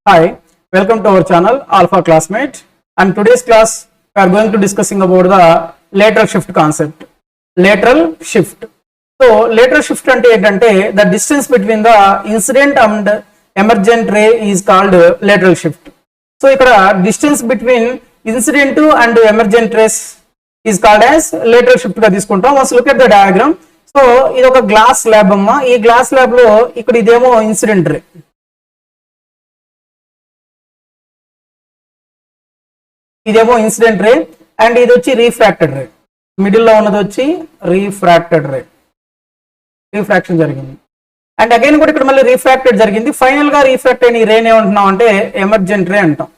Hi, welcome to our channel Alpha Classmate, and today's class we are going to discussing about the lateral shift concept. Lateral shift. So lateral shift ante entante the distance between the incident and emergent ray is called lateral shift. So ikkada distance between incident and emergent rays is called as lateral shift ga తీసుకుంటాం. Once look at the diagram. So ఇది ఒక glass lab అమ్మా. ఈ glass lab లో ఇక్కడ ఇదేమో incident ray, ఇదేమో incident ray and ఇది వచ్చి రీఫ్రాక్టెడ్ రే. మిడిల్ లో ఉన్నది వచ్చి రీఫ్రాక్టెడ్ రే, రీఫ్రాక్షన్ జరిగింది. అండ్ అగైన్ కూడా ఇక్కడ మళ్ళీ రీఫ్రాక్టెడ్ జరిగింది. ఫైనల్ గా రీఫ్రాక్ట్ అయిన ఈ రేన్ ఏమంటున్నాం అంటే ఎమర్జెంట్ రే అంటాం.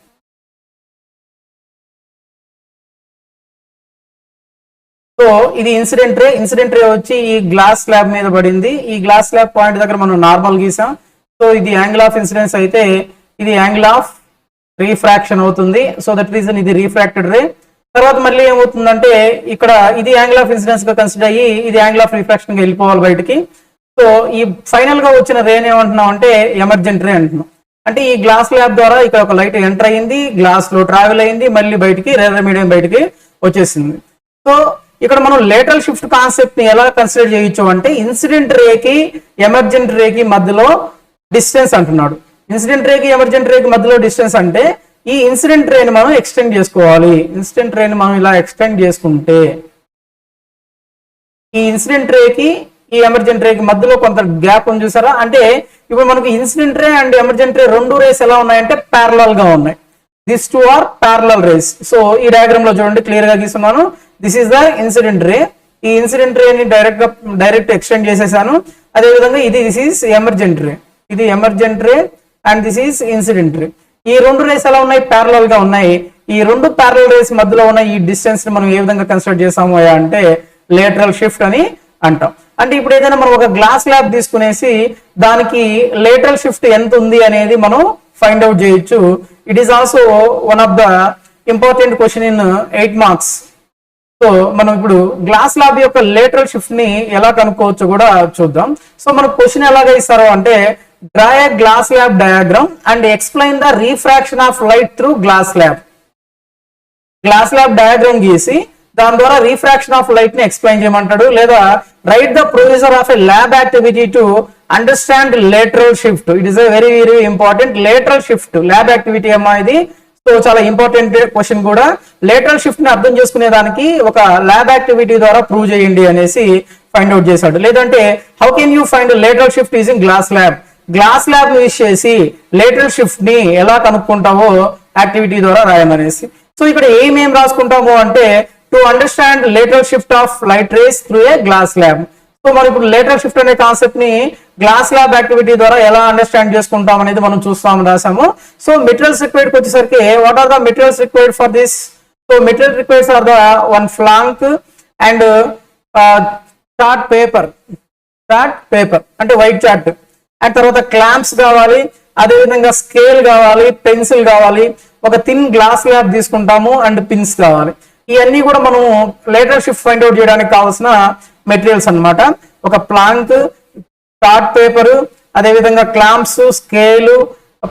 సో ఇది ఇన్సిడెంట్ రే. ఇన్సిడెంట్ రే వచ్చి ఈ గ్లాస్ స్లాబ్ మీద పడింది. ఈ గ్లాస్ స్లాబ్ పాయింట్ దగ్గర మనం నార్మల్ గీసాం. సో ఇది యాంగిల్ ఆఫ్ ఇన్సిడెన్స్ అయితే ఇది యాంగిల్ ఆఫ్ రీఫ్రాక్షన్ అవుతుంది. సో దట్ రీజన్ ఇది రీఫ్రాక్టెడ్ రే. తర్వాత మళ్ళీ ఏమవుతుందంటే ఇక్కడ ఇది యాంగిల్ ఆఫ్ ఇన్సిడెన్స్ గా కన్సిడర్ అయ్యి ఇది యాంగిల్ ఆఫ్ రిఫ్రాక్షన్ గా వెళ్ళిపోవాలి బయటికి. సో ఈ ఫైనల్ గా వచ్చిన రేన్ ఏమంటున్నాం అంటే ఎమర్జెంట్ రే అంటున్నాం. అంటే ఈ గ్లాస్ ల్యాబ్ ద్వారా ఇక్కడ ఒక లైట్ ఎంటర్ అయ్యింది, గ్లాస్ లో ట్రావెల్ అయింది, మళ్ళీ బయటికి రేర్ మీడియం బయటికి వచ్చేసింది. సో ఇక్కడ మనం లేటరల్ షిఫ్ట్ కాన్సెప్ట్ ని ఎలా కన్సిడర్ చేయొచ్చు అంటే ఇన్సిడెంట్ రేకి ఎమర్జెంట్ రేకి మధ్యలో డిస్టెన్స్ అంటున్నాడు. ఇన్సిడెంట్ రేకి ఎమర్జెంట్ రేకి మధ్యలో డిస్టెన్స్ అంటే ఈ ఇన్సిడెంట్ రేని మనం ఎక్స్టెండ్ చేసుకోవాలి. ఇన్సిడెంట్ రేని మనం ఇలా ఎక్స్టెండ్ చేసుకుంటే ఈ ఇన్సిడెంట్ రేకి ఈ ఎమర్జెంట్ రేకి మధ్యలో కొంత గ్యాప్ ఉంది చూసారా. అంటే ఇప్పుడు మనకి incident ray and emergent ray రెండు రేస్ ఎలా ఉన్నాయంటే ప్యారలల్ గా ఉన్నాయి. This two are parallel rays. So ఈ డయాగ్రామ్ లో చూడండి క్లియర్ గా గీస్తున్నాను. This is the incident ray. ఈ ఇన్సిడెంట్ రే ని డైరెక్ట్ ఎక్స్టెండ్ చేసేసాను. అదే విధంగా దిస్ ఈస్ ఎమర్జెంట్ రే, ఇది emergent ray and this is incident ray. ఈ రెండు రేస్ ఎలా ఉన్నాయి, ప్యారలల్ గా ఉన్నాయి. ఈ రెండు ప్యారలల్ రేస్ మధ్యలో ఉన్న ఈ డిస్టెన్స్ ని మనం ఏ విధంగా కన్సిడర్ చేసాము అంటే లేటరల్ షిఫ్ట్ అని అంటాం. అంటే ఇప్పుడు ఏదైనా మనం ఒక గ్లాస్ ల్యాబ్ తీసుకునేసి దానికి లేటరల్ షిఫ్ట్ ఎంత ఉంది అనేది మనం ఫైండ్ అవుట్ చేయొచ్చు. It is also one of the important question in 8 marks. So మనం ఇప్పుడు గ్లాస్ ల్యాబ్ యొక్క లేటరల్ షిఫ్ట్ ని ఎలా కనుక్కోవచ్చో కూడా చూద్దాం. సో మనకు క్వశ్చన్ ఎలాగా ఇస్తారో అంటే draw A glass lab diagram and explain the refraction of light through glass lab. Glass lab diagram గీసి దాని ద్వారా రీఫ్రాక్షన్ ఆఫ్ లైట్ ని ఎక్స్ప్లెయిన్ చేయమంటాడు. లేదా right the procedure of a lab activity to understand lateral shift. It is a very very important. Lateral shift lab activity అమ్మా ఇది. So చాలా important question కూడా. Lateral shift ని అర్థం చేసుకునే దానికి ఒక ల్యాబ్ యాక్టివిటీ ద్వారా ప్రూవ్ చేయండి అనేసి ఫైండ్ అవుట్ చేశాడు. లేదంటే how can you find lateral shift using glass lab. Glass lab use చేసి లేటరల్ షిఫ్ట్ ని ఎలా కనుక్కుంటావో యాక్టివిటీ ద్వారా రాయమనేసి. సో ఇక్కడ ఏమేం రాసుకుంటాము అంటే to understand lateral shift of light rays through a glass slab. So మనం ఇప్పుడు లేటరల్ షిఫ్ట్ అనే కాన్సెప్ట్ ని గ్లాస్ ల్యాబ్ యాక్టివిటీ ద్వారా ఎలా అండర్స్టాండ్ చేసుకుంటాం అనేది మనం చూస్తామని రాసాము. సో మెటీరియల్స్ రిక్వైర్డ్ వచ్చేసరికి what are the materials required for this. So material requireds are the one plank and chart paper అంటే వైట్ చార్ట్. అండ్ తర్వాత క్లాంప్స్ కావాలి, అదేవిధంగా స్కేల్ కావాలి, పెన్సిల్ కావాలి, ఒక థిన్ గ్లాస్ ల్యాబ్ తీసుకుంటాము అండ్ పిన్స్ కావాలి. ఇవన్నీ కూడా మనం లేటరల్ షిఫ్ట్ ఫైండ్ అవుట్ చేయడానికి కావాల్సిన మెటీరియల్స్ అన్నమాట. ఒక ప్లాంక్, చార్ట్ పేపర్, అదేవిధంగా clamps, scale,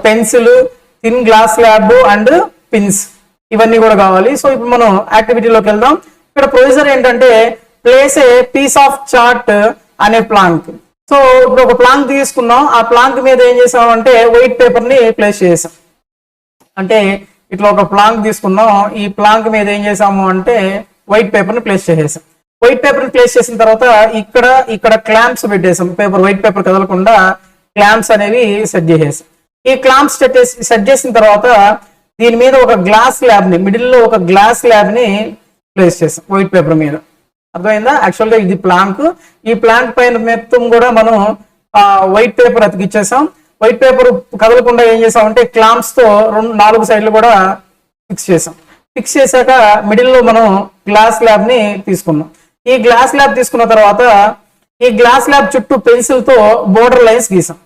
pencil, thin glass lab and pins, ఇవన్నీ కూడా కావాలి. సో ఇప్పుడు మనం యాక్టివిటీలోకి వెళ్దాం. ఇక్కడ ప్రొసీజర్ ఏంటంటే place a piece of chart అనే ప్లాంక్. సో ఇప్పుడు ఒక ప్లాంక్ తీసుకున్నాం. ఆ ప్లాంక్ మీద ఏం చేసామంటే వైట్ పేపర్ ని ప్లేస్ చేసాం. అంటే ఇట్లా ఒక ప్లాంక్ తీసుకున్నాం. ఈ ప్లాంక్ మీద ఏం చేసాము అంటే వైట్ పేపర్ ని ప్లేస్ చేసేసాం. వైట్ పేపర్ ని ప్లేస్ చేసిన తర్వాత ఇక్కడ క్లాంప్స్ పెట్టేసాం. వైట్ పేపర్ కదలకుండా క్లాంప్స్ అనేవి సెట్ చేసేసాం. ఈ క్లాంప్స్ సెట్ చేసిన తర్వాత దీని మీద ఒక గ్లాస్ ల్యాబ్ ని, మిడిల్ లో ఒక గ్లాస్ ల్యాబ్ ని ప్లేస్ చేసాం వైట్ పేపర్ మీద. అర్థమైందా? యాక్చువల్ గా ఇది ప్లాంక్. ఈ ప్లాంక్ పైన మొత్తం కూడా మనం వైట్ పేపర్ అతికిచ్చేసాం. వైట్ పేపర్ కదలకుండా ఏం చేసామంటే క్లాంప్స్ తో 4 సైడ్లు కూడా ఫిక్స్ చేసాం. ఫిక్స్ చేశాక మిడిల్ లో మనం గ్లాస్ ల్యాబ్ ని తీసుకున్నాం. ఈ గ్లాస్ ల్యాబ్ తీసుకున్న తర్వాత ఈ గ్లాస్ ల్యాబ్ చుట్టూ పెన్సిల్ తో బోర్డర్ లైన్స్ గీసాం.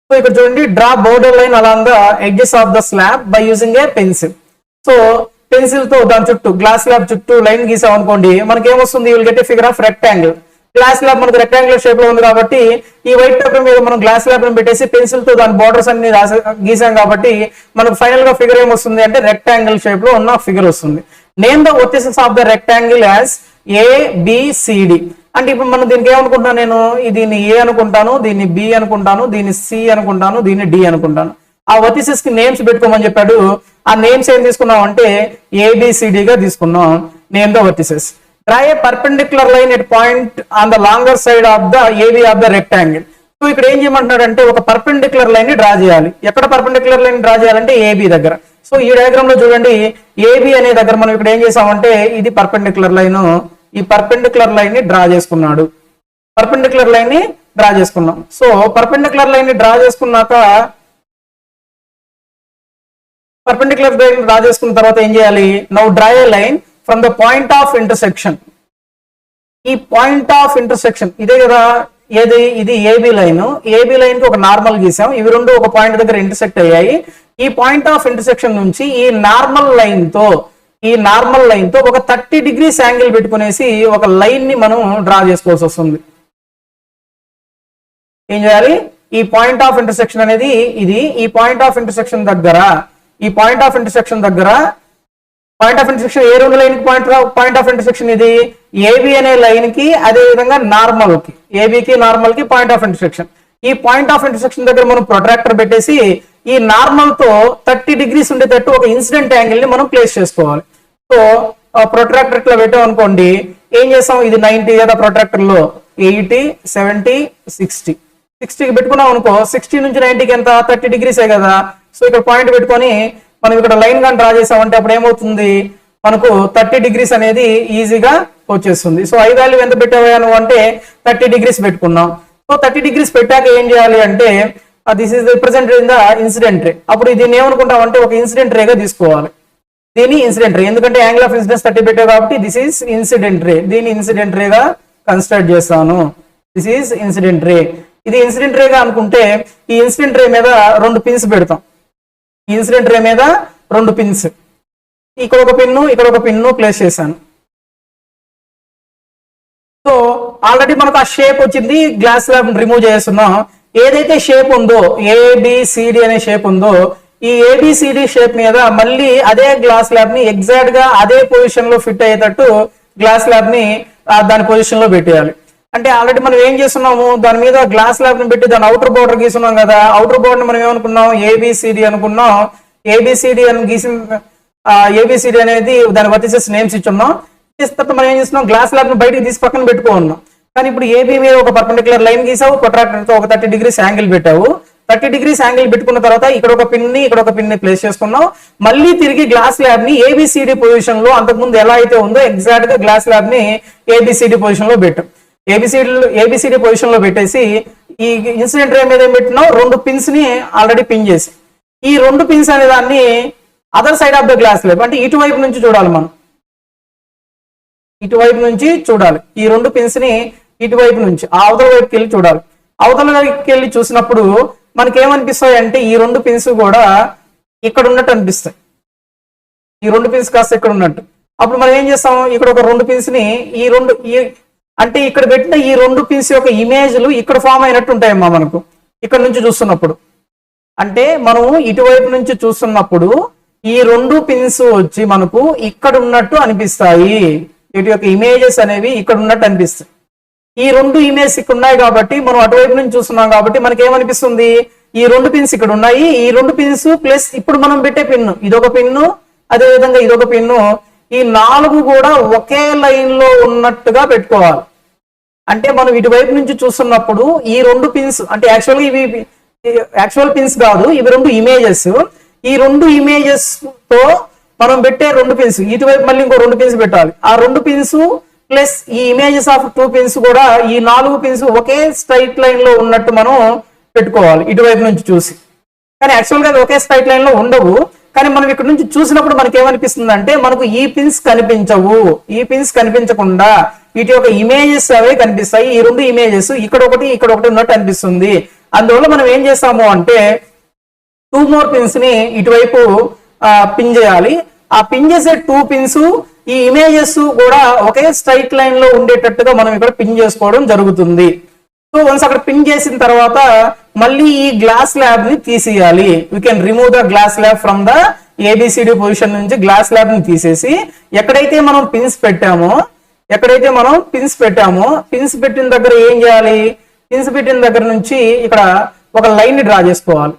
సో ఇక్కడ చూడండి, draw border line along the edges of the slab by using a pencil. So pencil తో దాని చుట్టూ గ్లాస్ ల్యాబ్ చుట్టూ లైన్ గీసాం అనుకోండి, మనకి ఏమొస్తుంది, will get a figure of rectangle. Glass lab మనకు రెక్టాంగులర్ షేప్ లో ఉంది కాబట్టి ఈ వైట్ పేపర్ మీద మనం గ్లాస్ ల్యాబ్ పెట్టేసి పెన్సిల్ తో దాని బోర్డర్స్ అన్ని గీసాం కాబట్టి మనకు ఫైనల్ గా ఫిగర్ ఏమొస్తుంది అంటే రెక్టాంగిల్ షేప్ లో ఉన్న ఫిగర్ వస్తుంది. Name the vertices of the rectangle as ABCD. అంటే ఇప్పుడు మనం దీనికి ఏమనుకుంటాను, నేను దీన్ని A అనుకుంటాను, దీన్ని B అనుకుంటాను, దీన్ని C అనుకుంటాను, దీన్ని D అనుకుంటాను. ఆ వర్టిసెస్ కి నేమ్స్ పెట్టుకోమని చెప్పాడు. ఆ నేమ్స్ ఏం తీసుకున్నాం అంటే ABCD గా తీసుకున్నాం. Name the vertices. Draw A perpendicular line at point on the longer side of the AB of the rectangle. So ఇక్కడ ఏం చేయమంటున్నాడు అంటే ఒక పర్పెండిక్యులర్ లైన్ ని డ్రా చేయాలి. ఎక్కడ పర్పెండిక్యులర్ లైన్ డ్రా చేయాలంటే AB దగ్గర. సో ఈ డయాగ్రామ్ లో చూడండి, AB అనే దగ్గర మనం ఇక్కడ ఏం చేసామంటే ఇది పర్పెండిక్యులర్ లైన్, ఈ పర్పెండిక్యులర్ లైన్ ని డ్రా చేసుకున్నాడు. పర్పెండిక్యులర్ లైన్ ని డ్రా చేసుకున్నాం. సో పర్పెండిక్యులర్ లైన్ ని డ్రా చేసుకున్నాక పర్పెండిక్యులర్ లైన్ డ్రా చేసుకున్న తర్వాత ఏం చేయాలి, now draw A line from the point of intersection. ఈ పాయింట్ ఆఫ్ ఇంటర్సెక్షన్ ఇదే కదా, ఏది ఇది AB లైన్. AB లైన్ కి ఒక నార్మల్ గీసాం, ఇవి రెండు ఒక పాయింట్ దగ్గర ఇంటర్సెక్ట్ అయ్యాయి. ఈ పాయింట్ ఆఫ్ ఇంటర్సెక్షన్ నుంచి ఈ నార్మల్ లైన్ తో ఒక 30 degrees యాంగిల్ పెట్టుకునేసి ఒక లైన్ ని మనం డ్రా చేసుకోవాల్సి వస్తుంది. ఏం చేయాలి, ఈ పాయింట్ ఆఫ్ ఇంటర్సెక్షన్ అనేది ఇది, ఈ పాయింట్ ఆఫ్ ఇంటర్సెక్షన్ దగ్గర ఏ రెండు లైన్ కి పాయింట్ ఆఫ్ ఇంటర్సెక్షన్ ఇది AB అనే లైన్ కి, అదే విధంగా నార్మల్ కి, AB కి నార్మల్ కి పాయింట్ ఆఫ్ ఇంటర్సెక్షన్. ఈ పాయింట్ ఆఫ్ ఇంటర్సెక్షన్ దగ్గర మనం ప్రొట్రాక్టర్ పెట్టేసి ఈ నార్మల్ తో 30 degrees ఉండేటట్టు ఒక ఇన్సిడెంట్ యాంగిల్ ని మనం ప్లేస్ చేసుకోవాలి. సో ప్రొట్రాక్టర్ ఇట్లా పెట్టాం అనుకోండి, ఏం చేస్తాం, ఇది 90 కదా ప్రొట్రాక్టర్ లో, 80, 70, 60కి పెట్టుకున్నాం అనుకో, 60 నుంచి 90కి ఎంత 30 degrees కదా. సో ఇక్కడ పాయింట్ పెట్టుకొని మనం ఇక్కడ లైన్ గా డ్రా చేసామంటే అప్పుడు ఏమవుతుంది, మనకు 30 degrees అనేది ఈజీగా వచ్చేస్తుంది. సో ఐ వాల్యూ ఎంత పెట్టాను అంటే 30 degrees పెట్టుకున్నాం. సో 30 degrees పెట్టాక ఏం చేయాలి అంటే this is represented in the incident రే. అప్పుడు దీన్ని ఏమనుకుంటాం అంటే ఒక ఇన్సిడెంట్ రేగా తీసుకోవాలి. దీన్ని ఇన్సిడెంట్ రే, ఎందుకంటే యాంగిల్ ఆఫ్ ఇన్సిడెన్స్ 30 పెట్టావు కాబట్టి దిస్ ఈస్ ఇన్సిడెంట్ రే. దీన్ని ఇన్సిడెంట్ రేగా కన్సిడర్ చేస్తాను. This is incident ray. ఇది ఇన్సిడెంట్ రేగా అనుకుంటే ఈ ఇన్సిడెంట్ రే మీద 2 పిన్స్ పెడతాం. ఈ ఇన్సిడెంట్ రే మీద 2 పిన్స్, ఇక్కడ ఒక పిన్ను ప్లేస్ చేశాను. సో ఆల్రెడీ మనకు ఆ షేప్ వచ్చింది, గ్లాస్ ల్యాబ్ రిమూవ్ చేస్తున్నాం. ఏదైతే షేప్ ఉందో ABCD అనే షేప్ ఉందో, ఈ ABCD షేప్ మీద మళ్ళీ అదే గ్లాస్ ల్యాబ్ ని ఎగ్జాక్ట్ గా అదే పొజిషన్ లో ఫిట్ అయ్యేటట్టు గ్లాస్ ల్యాబ్ ని దాని పొజిషన్ లో పెట్టేయాలి. అంటే ఆల్రెడీ మనం ఏం చేస్తున్నాము, దాని మీద గ్లాస్ ల్యాబ్ ని పెట్టి దాని అవుటర్ బోర్డర్ గీస్తున్నాం కదా. అవుటర్ బోర్డర్ ని మనం ఏమనుకున్నాం, ABCD అనుకున్నాం. ABCD అని గీసిన ABCD అనేది దాని వర్టిసెస్ నేమ్స్ ఇచ్చున్నాం. తర్వాత మనం ఏం చేస్తున్నాం, గ్లాస్ ల్యాబ్ ని బయటకు తీసి పక్కన పెట్టుకున్నాం. కానీ ఇప్పుడు AB మీద ఒక పర్పెండిక్యులర్ లైన్ గీసావు, ప్రొట్రాక్టర్ తో ఒక 30 degrees యాంగిల్ పెట్టావు. 30 degrees యాంగిల్ పెట్టుకున్న తర్వాత ఇక్కడ ఒక పిన్ ని ప్లేస్ చేసుకున్నాం. మళ్ళీ తిరిగి గ్లాస్ ల్యాబ్ ని ABCD పొజిషన్ లో, అంతకుముందు ఎలా అయితే ఉందో ఎగ్జాక్ట్ గా గ్లాస్ ల్యాబ్ ని ABCD పొజిషన్ లో పెట్టాం. ABCD పొజిషన్ లో పెట్టేసి ఈ ఇన్సిడెంట్ రే మీద ఏం పెట్టినాం, 2 పిన్స్ ని ఆల్రెడీ పిన్ చేసి, ఈ 2 పిన్స్ అనే దాన్ని other side of the glass lab, అంటే ఇటువైపు నుంచి చూడాలి. మనం ఇటువైపు నుంచి చూడాలి. ఈ 2 పిన్స్ ని ఇటువైపు నుంచి అవతల వైపుకి వెళ్ళి చూడాలి. అవతల వైపుకి వెళ్ళి చూసినప్పుడు మనకి ఏమనిపిస్తాయి అంటే ఈ 2 పిన్స్ కూడా ఇక్కడ ఉన్నట్టు అనిపిస్తాయి. ఈ 2 పిన్స్ కాస్త ఇక్కడ ఉన్నట్టు. అప్పుడు మనం ఏం చేస్తాం, ఇక్కడ ఒక 2 పిన్స్ ని అంటే ఇక్కడ పెట్టిన ఈ 2 పిన్స్ యొక్క ఇమేజ్లు ఇక్కడ ఫామ్ అయినట్టు ఉంటాయమ్మా మనకు ఇక్కడ నుంచి చూస్తున్నప్పుడు. అంటే మనం ఇటువైపు నుంచి చూస్తున్నప్పుడు ఈ 2 పిన్స్ వచ్చి మనకు ఇక్కడ ఉన్నట్టు అనిపిస్తాయి. వీటి యొక్క ఇమేజెస్ అనేవి ఇక్కడ ఉన్నట్టు అనిపిస్తాయి. ఈ 2 ఇమేజ్ ఇక్కడ ఉన్నాయి కాబట్టి మనం అటువైపు నుంచి చూస్తున్నాం కాబట్టి మనకి ఏమనిపిస్తుంది, ఈ 2 పిన్స్ ఇక్కడ ఉన్నాయి. ఈ 2 పిన్స్ ప్లస్ ఇప్పుడు మనం పెట్టే పిన్ను, ఇదొక పిన్ను, అదే విధంగా ఇదొక పిన్ను, ఈ 4 కూడా ఒకే లైన్ లో ఉన్నట్టుగా పెట్టుకోవాలి. అంటే మనం ఇటువైపు నుంచి చూస్తున్నప్పుడు ఈ 2 పిన్స్, అంటే యాక్చువల్గా ఇవి యాక్చువల్ పిన్స్ కాదు, ఇవి 2 ఇమేజెస్. ఈ 2 ఇమేజెస్ తో మనం పెట్టే 2 పిన్స్, ఇటువైపు మళ్ళీ ఇంకో 2 పిన్స్ పెట్టాలి. ఆ 2 పిన్స్ ప్లస్ ఈ ఇమేజెస్ ఆఫ్ 2 పిన్స్ కూడా ఈ 4 పిన్స్ ఒకే స్ట్రైట్ లైన్ లో ఉన్నట్టు మనం పెట్టుకోవాలి ఇటువైపు నుంచి చూసి. కానీ యాక్చువల్ గా ఒకే స్ట్రైట్ లైన్ లో ఉండవు. కానీ మనం ఇక్కడ నుంచి చూసినప్పుడు మనకి ఏమనిపిస్తుంది అంటే మనకు ఈ పిన్స్ కనిపించవు. ఈ పిన్స్ కనిపించకుండా వీటి యొక్క ఇమేజెస్ అవే కనిపిస్తాయి. ఈ 2 ఇమేజెస్ ఇక్కడ ఒకటి ఉన్నట్టు అనిపిస్తుంది. అందువల్ల మనం ఏం చేస్తాము అంటే 2 more పిన్స్ ని ఇటువైపు పిన్ చేయాలి. ఆ పిన్ చేసే 2 పిన్స్ ఈ ఇమేజెస్ కూడా ఒకే స్ట్రైట్ లైన్ లో ఉండేటట్టుగా మనం ఇక్కడ పిన్ చేసుకోవడం జరుగుతుంది. సో వన్స్ అక్కడ పిన్ చేసిన తర్వాత మళ్ళీ ఈ గ్లాస్ స్లాబ్ ని తీసేయాలి. We can remove the glass slab from the ABCD position నుంచి గ్లాస్ స్లాబ్ ని తీసేసి ఎక్కడైతే మనం పిన్స్ పెట్టామో పిన్స్ పెట్టిన దగ్గర ఏం చేయాలి, పిన్స్ పెట్టిన దగ్గర నుంచి ఇక్కడ ఒక లైన్ ని డ్రా చేసుకోవాలి.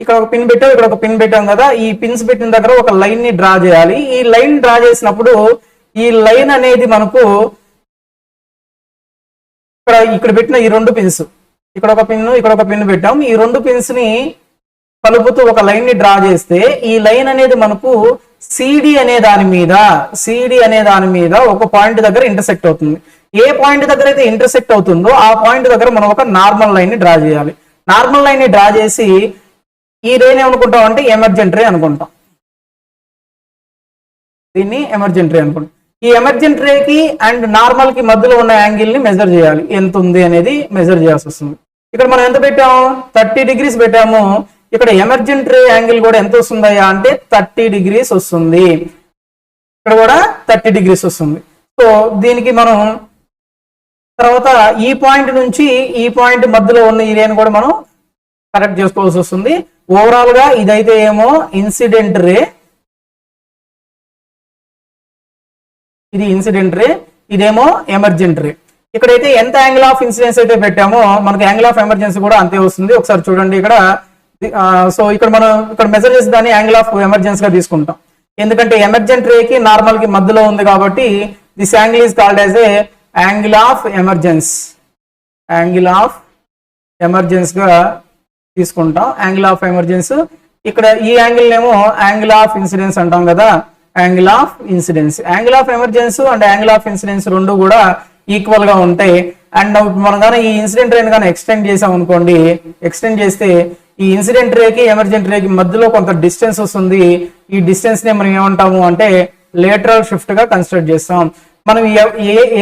ఇక్కడ ఒక పిన్ పెట్టాం, ఇక్కడ ఒక పిన్ పెట్టాం కదా, ఈ పిన్స్ పెట్టిన దగ్గర ఒక లైన్ ని డ్రా చేయాలి. ఈ లైన్ డ్రా చేసినప్పుడు ఈ లైన్ అనేది మనకు ఇక్కడ పెట్టిన ఈ రెండు పిన్స్, ఇక్కడ ఒక పిన్ పెట్టాం, ఈ రెండు పిన్స్ ని కలుపుతూ ఒక లైన్ ని డ్రా చేస్తే ఈ లైన్ అనేది మనకు సిడి అనే దాని మీద ఒక పాయింట్ దగ్గర ఇంటర్సెక్ట్ అవుతుంది. ఏ పాయింట్ దగ్గర అయితే ఇంటర్సెక్ట్ అవుతుందో ఆ పాయింట్ దగ్గర మనం ఒక నార్మల్ లైన్ ని డ్రా చేయాలి. నార్మల్ లైన్ ని డ్రా చేసి ఈ రేని ఏమనుకుంటాం అంటే ఎమర్జెంట్ రే అనుకుంటాం. దీన్ని ఎమర్జెంట్ రే అనుకుంటాం. ఈ ఎమర్జెంట్ రేకి అండ్ నార్మల్ కి మధ్యలో ఉన్న యాంగిల్ ని మెజర్ చేయాలి. ఎంత ఉంది అనేది మెజర్ చేయాల్సి వస్తుంది. ఇక్కడ మనం ఎంత పెట్టాము, 30 degrees పెట్టాము. ఇక్కడ ఎమర్జెంట్ రే యాంగిల్ కూడా ఎంత వస్తుందయ్యా అంటే 30 degrees వస్తుంది. ఇక్కడ కూడా 30 degrees వస్తుంది. సో దీనికి మనం తర్వాత ఈ పాయింట్ నుంచి ఈ పాయింట్ మధ్యలో ఉన్న ఈ రేని కూడా మనం కరెక్ట్ చేసుకోవాల్సి వస్తుంది. ఓవరాల్ గా ఇదైతే ఏమో ఇన్సిడెంట్ రే, ఇది ఇన్సిడెంట్ రే, ఇదేమో ఎమర్జెంట్ రే. ఇక్కడైతే ఎంత యాంగిల్ ఆఫ్ ఇన్సిడెన్స్ అయితే పెట్టామో మనకి యాంగిల్ ఆఫ్ ఎమర్జెన్సీ కూడా అంతే వస్తుంది. ఒకసారి చూడండి ఇక్కడ. సో ఇక్కడ మనం ఇక్కడ మెజర్ చేసి దాన్ని యాంగిల్ ఆఫ్ ఎమర్జెన్సీ గా తీసుకుంటాం. ఎందుకంటే ఎమర్జెంట్ రేకి నార్మల్ కి మధ్యలో ఉంది కాబట్టి this angle is called as a angle of emergence గా తీసుకుంటాం. Angle of emergence. ఇక్కడ ఈ యాంగిల్ ఏమో యాంగిల్ ఆఫ్ ఇన్సిడెన్స్ అంటాం కదా, angle of incidence. Angle of emergence and angle of incidence రెండు కూడా ఈక్వల్ గా ఉంటాయి. అండ్ మనం కానీ ఈ ఇన్సిడెంట్ రేని కానీ ఎక్స్టెండ్ చేసాం అనుకోండి, ఎక్స్టెండ్ చేస్తే ఈ ఇన్సిడెంట్ రేకి ఎమర్జెంట్ రేకి మధ్యలో కొంత డిస్టెన్స్ వస్తుంది. ఈ డిస్టెన్స్ నే మనం ఏమంటాము అంటే లేటరల్ షిఫ్ట్ గా కన్సిడర్ చేస్తాం. మనం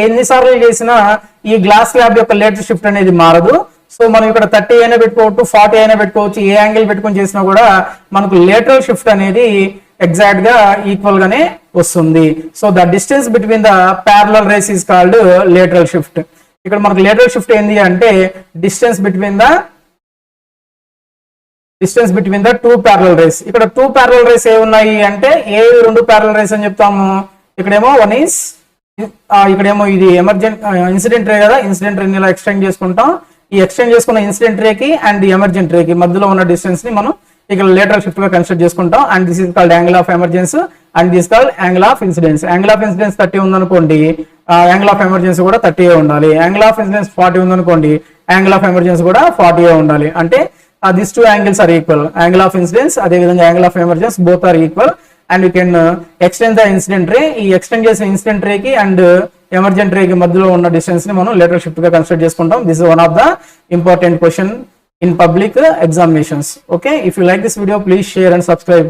ఎన్నిసార్లు చేసినా ఈ గ్లాస్ స్లాబ్ యొక్క లేటరల్ షిఫ్ట్ అనేది మారదు. సో మనం ఇక్కడ 30 అయినా పెట్టుకోవచ్చు, 40 అయినా పెట్టుకోవచ్చు, ఏ యాంగిల్ పెట్టుకొని చేసినా కూడా మనకు లేటరల్ షిఫ్ట్ అనేది ఎగ్జాక్ట్ గా ఈక్వల్ గానే వస్తుంది. So the distance between the parallel rays is called lateral shift. ఇక్కడ మనకు లేటరల్ షిఫ్ట్ ఏంటి అంటే distance between the two parallel rays. ఇక్కడ టూ ప్యారలల్ రేస్ ఏ ఉన్నాయి అంటే ఏ రెండు ప్యారలల్ రేస్ అని చెప్తాము. ఇక్కడేమో వన్ ఈస్ ఇక్కడేమో ఇది ఇన్సిడెంట్ రే కదా, ఇన్సిడెంట్ రేని ఇలా ఎక్స్టెండ్ చేసుకుంటాం. ఈ ఎక్స్టెండ్ చేసుకున్న ఇన్సిడెంట్ రేకి అండ్ ఎమర్జెంట్ రేకి మధ్యలో ఉన్న డిస్టెన్స్ ని మనం ఇక్కడ లేటరల్ షిఫ్ట్ గా కన్సిడర్ చేసుకుంటాం. And this is called angle of emergence and this called angle of incidence. Angle of incidence 30 ఉందనుకోండి, యాంగిల్ ఆఫ్ ఎమర్జెన్సీ కూడా 30 ఉండాలి. యాంగిల్ ఆఫ్ ఇన్సిడెన్స్ 40 ఉందనుకోండి, యాంగిల్ ఆఫ్ ఎమర్జెన్సీ కూడా 40 ఉండాలి. అంటే these two angles are equal. Angle of incidence అదే విధంగా angle of emergence both are equal. And you can extend the incident ray. ఈ ఎక్స్టెండ్ చేసిన ఇన్సిడెంట్ రే కి అండ్ ఎమర్జెంట్ రే కి మధ్యలో ఉన్న డిస్టెన్స్ ని మనం లేటరల్ షిఫ్ట్ గా కన్సిడర్ చేసుకుంటాం. This is one of the important question in public examinations. Okay, if you like this video, please share and subscribe.